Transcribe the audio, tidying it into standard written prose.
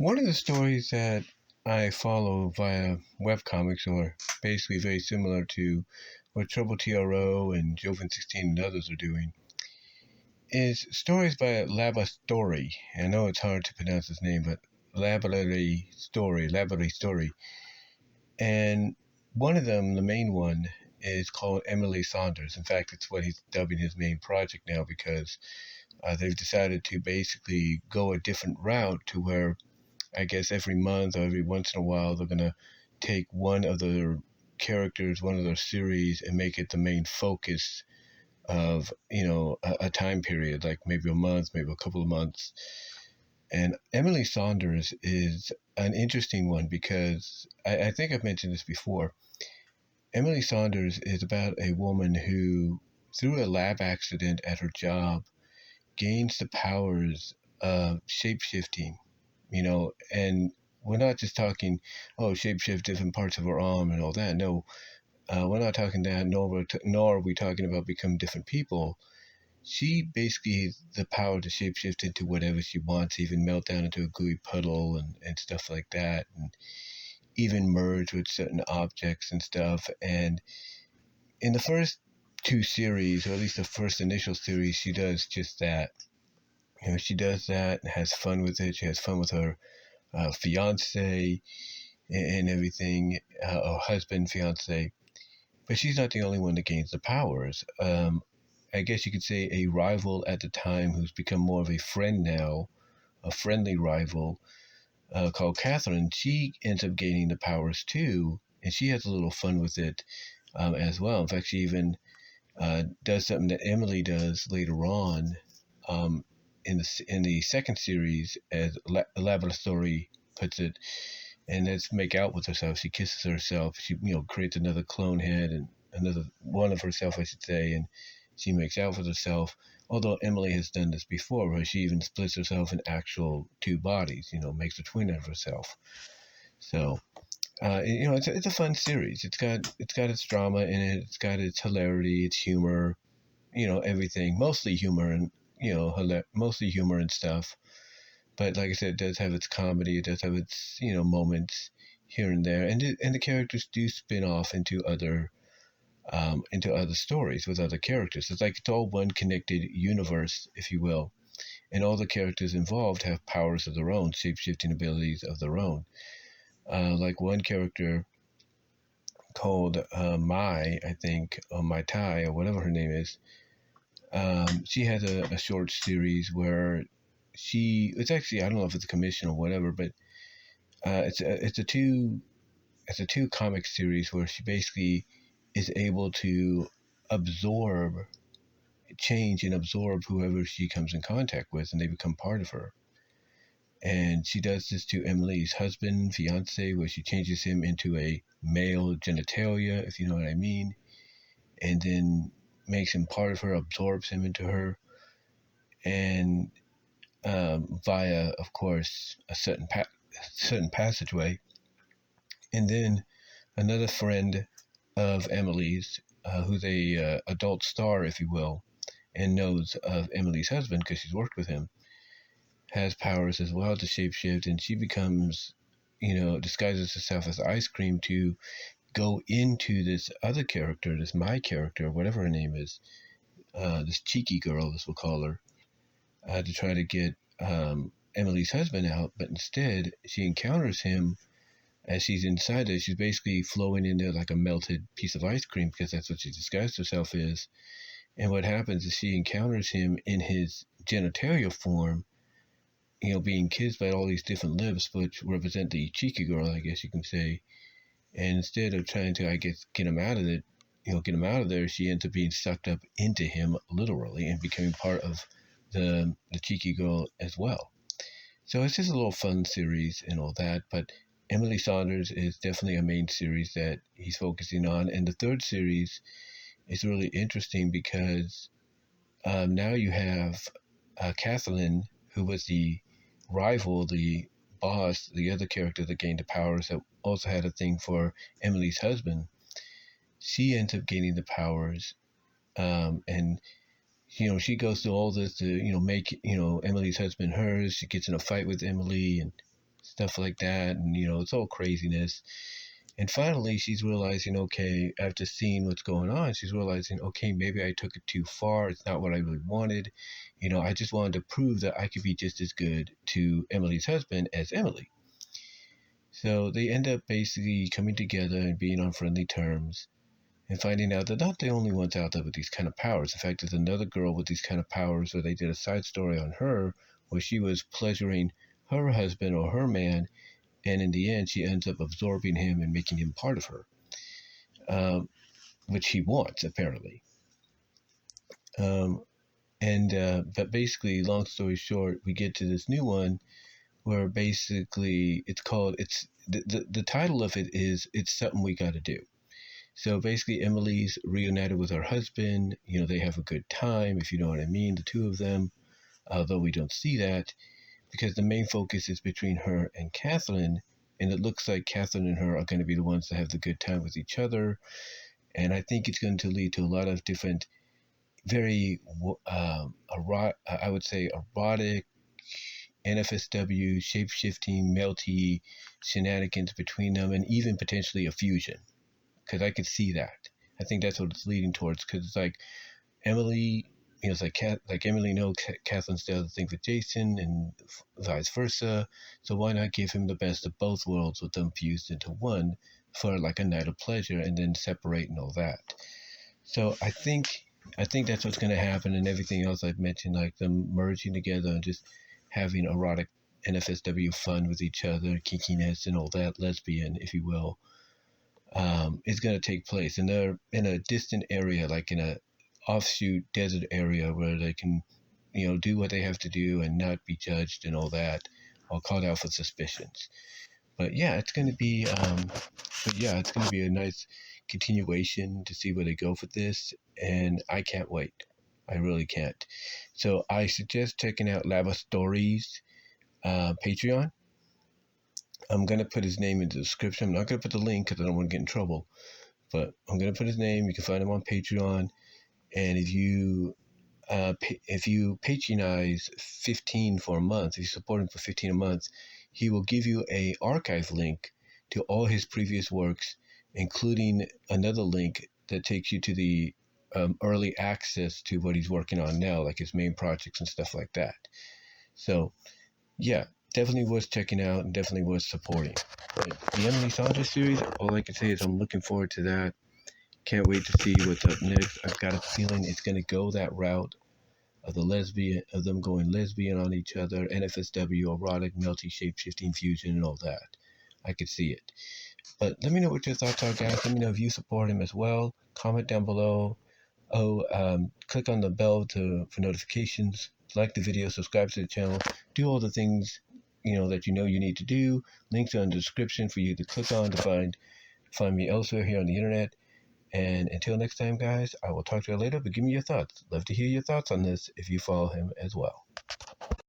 One of the stories that I follow via Webcomics, or basically very similar to what Trouble TRO and Joven 16 and others are doing, is stories by Labyssitory. I know it's hard to pronounce his name, but Labyssitory. And one of them, the main one, is called Emily Saunders. In fact, it's what he's dubbing his main project now because they've decided to basically go a different route to where I guess every month or every once in a while they're going to take one of their characters, one of their series, and make it the main focus of, a time period, like maybe a month, maybe a couple of months. And Emily Saunders is an interesting one because I think I've mentioned this before. Emily Saunders is about a woman who, through a lab accident at her job, gains the powers of shapeshifting, and we're not just talking, oh, shapeshift different parts of her arm and all that. No, we're not talking that, nor are we talking about becoming different people. She basically has the power to shapeshift into whatever she wants, even melt down into a gooey puddle and stuff like that, and even merge with certain objects and stuff. And in the first two series, or at least the first initial series, she does just that. She does that and has fun with it. She has fun with her fiance and everything, or husband, fiance. But she's not the only one that gains the powers. I guess you could say a rival at the time who's become more of a friend now, a friendly rival, called Catherine. She ends up gaining the powers too, and she has a little fun with it as well. In fact, she even does something that Emily does later on in the second series, as Labyssitory puts it, and that's make out with herself. She kisses herself. She creates another clone head and another one of herself, I should say, and she makes out with herself. Although Emily has done this before, where she even splits herself in actual two bodies. Makes a twin out of herself. So it's a fun series. It's got its drama in it. It's got its hilarity, its humor. Everything. Mostly humor and mostly humor and stuff. But like I said, it does have its comedy. It does have its moments here and there, and the characters do spin off into other stories with other characters. It's like it's all one connected universe, if you will, and all the characters involved have powers of their own, shape-shifting abilities of their own. Like one character called Mai, I think, or Mai Tai, or whatever her name is. She has a short series where it's actually, I don't know if it's a commission or whatever, but it's a two comic series where she basically is able to absorb change and absorb whoever she comes in contact with, and they become part of her. And she does this to Emily's husband, fiance, where she changes him into a male genitalia, if you know what I mean, and then makes him part of her, absorbs him into her, and via, of course, a certain passageway. And then another friend of Emily's, who's a adult star, if you will, and knows of Emily's husband because she's worked with him, has powers as well to shapeshift, and she becomes, disguises herself as ice cream to go into this other character, this my character, whatever her name is, this cheeky girl, this we'll call her, to try to get Emily's husband out. But instead, she encounters him as she's inside it. She's basically flowing in there like a melted piece of ice cream because that's what she disguised herself as. And what happens is she encounters him in his genitalia form, being kissed by all these different lips, which represent the cheeky girl, I guess you can say. And instead of trying to, I guess, get him out of it, get him out of there, she ends up being sucked up into him literally and becoming part of the cheeky girl as well. So it's just a little fun series and all that, but Emily Saunders is definitely a main series that he's focusing on. And the third series is really interesting because now you have Kathleen, who was the rival, the boss, the other character that gained the powers that also had a thing for Emily's husband. She ends up gaining the powers, and she goes through all this to make Emily's husband hers. She gets in a fight with Emily and stuff like that, and it's all craziness. And finally, she's realizing, okay, after seeing what's going on, she's realizing, okay, maybe I took it too far. It's not what I really wanted. I just wanted to prove that I could be just as good to Emily's husband as Emily. So they end up basically coming together and being on friendly terms and finding out they're not the only ones out there with these kind of powers. In fact, there's another girl with these kind of powers where they did a side story on her where she was pleasuring her husband or her man, and in the end, she ends up absorbing him and making him part of her, which he wants, apparently. But basically, long story short, we get to this new one where basically the title of it is It's Something We Gotta Do. So basically, Emily's reunited with her husband. They have a good time, if you know what I mean, the two of them, although we don't see that because the main focus is between her and Catherine. And it looks like Catherine and her are going to be the ones that have the good time with each other. And I think it's going to lead to a lot of different, very, I would say, erotic, NFSW, shape-shifting, melty shenanigans between them, and even potentially a fusion. Because I could see that. I think that's what it's leading towards. Because it's like Emily, it's like Emily knows Catherine still has a thing for Jason, and vice versa. So why not give him the best of both worlds with them fused into one for like a night of pleasure, and then separate and all that. So I think that's what's going to happen, and everything else I've mentioned, like them merging together and just having erotic NFSW fun with each other, kinkiness and all that, lesbian, if you will, is going to take place. And they're in a distant area, like in a offshoot desert area where they can, do what they have to do and not be judged and all that, or called out for suspicions. But yeah, it's going to be, it's going to be a nice continuation to see where they go for this, and I can't wait. I really can't. So I suggest checking out Labyssitory's Patreon. I'm going to put his name in the description. I'm not going to put the link because I don't want to get in trouble. But I'm going to put his name. You can find him on Patreon. And if you patronize 15 for a month, if you support him for 15 a month, he will give you a archive link to all his previous works, including another link that takes you to the early access to what he's working on now, like his main projects and stuff like that. So, yeah, definitely worth checking out and definitely worth supporting. But the Emily Saunders series, all I can say is I'm looking forward to that. Can't wait to see what's up next. I've got a feeling it's going to go that route of them going lesbian on each other, NFSW, erotic, melty, shape-shifting fusion, and all that. I could see it. But let me know what your thoughts are, guys. Let me know if you support him as well. Comment down below. Click on the bell for notifications. Like the video, subscribe to the channel. Do all the things that you need to do. Links are in the description for you to click on to find me elsewhere here on the internet. And until next time, guys, I will talk to you later, but give me your thoughts. Love to hear your thoughts on this if you follow him as well.